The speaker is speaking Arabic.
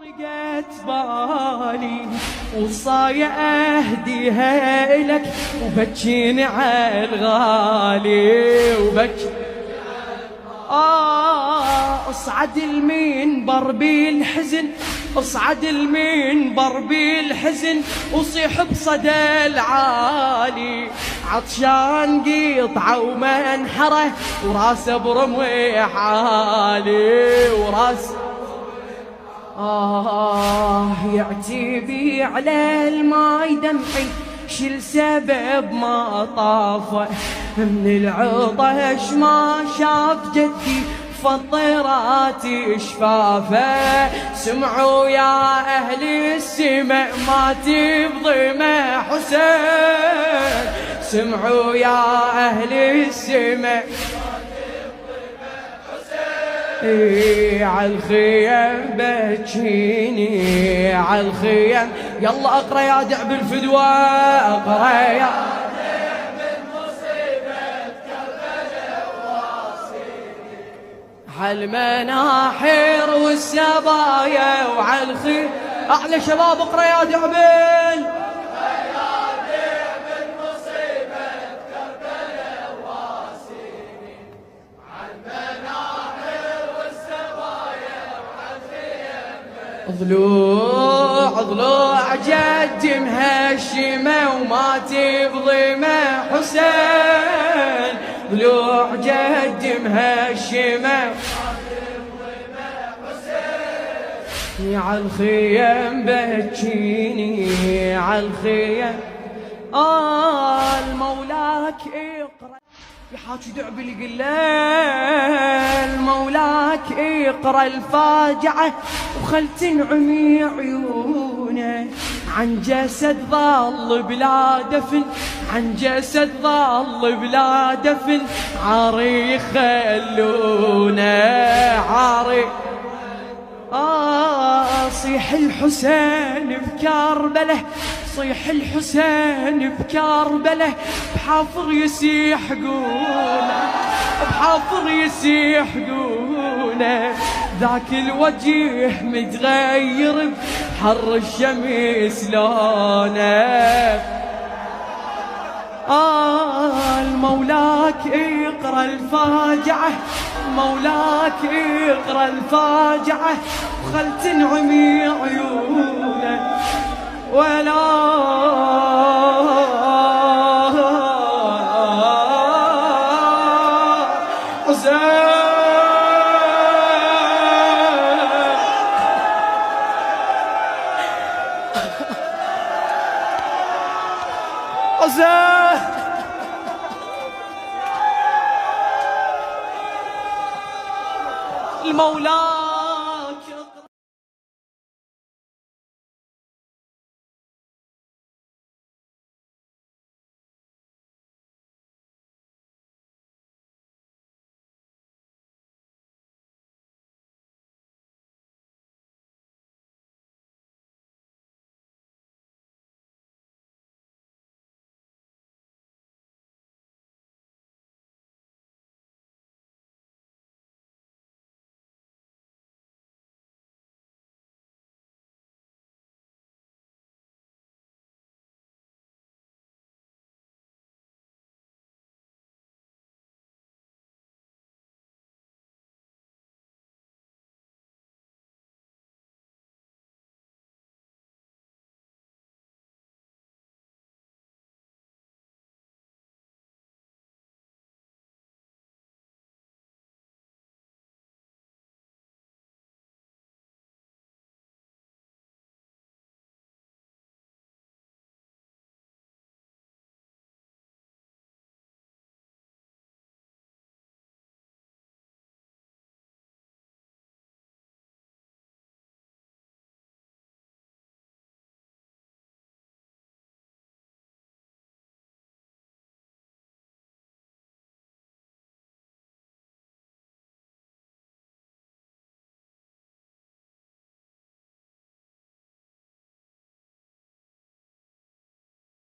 لقيت بالي وصايا اهديها لك وبكيني على الغالي اصعد المنبر بالحزن، اصعد المنبر بالحزن وصيح بصدى العالي، عطشان قطعه ومنحره وراسه برموي حالي وراس يعتبي على الماي دمعي شل سبب ما طافه من العطش ما شاف جدي فطراتي شفافه. سمعوا يا أهل السماء ما تبضمه حسين، سمعوا يا أهل السماء عالخيم بجيني عالخيم. يلا اقرا يا دعب الفدوى، اقرا يا دعب المصيبة كربلاء واصيني عالمناحر والسبايا وعالخيم. اعلى شباب اقرا يا دعبل. ضلوع جد مهشمة وما تبضمه حسين، ضلوع جد مهشمة وما تبضمه حسين. عالخيم بكيني عالخيم. المولاك اقرأ يحاكي دعب القلال، مولاك اقرأ الفاجعة وخل تنعمي عيونه عن جسد ظل بلا دفن، عن جسد ظل بلا دفن عاري يخلونه عاري. صيح الحسين بكربله، صيح الحسين بكربله بحافظ يسيح قوله، بحافظ يسيح قوله. ذاك الوجه متغير بحر الشمس لونه. المولاك اقرأ الفاجعة، مولاك اقرأ الفاجعة وخل تنعمي عيونه ولا المولاك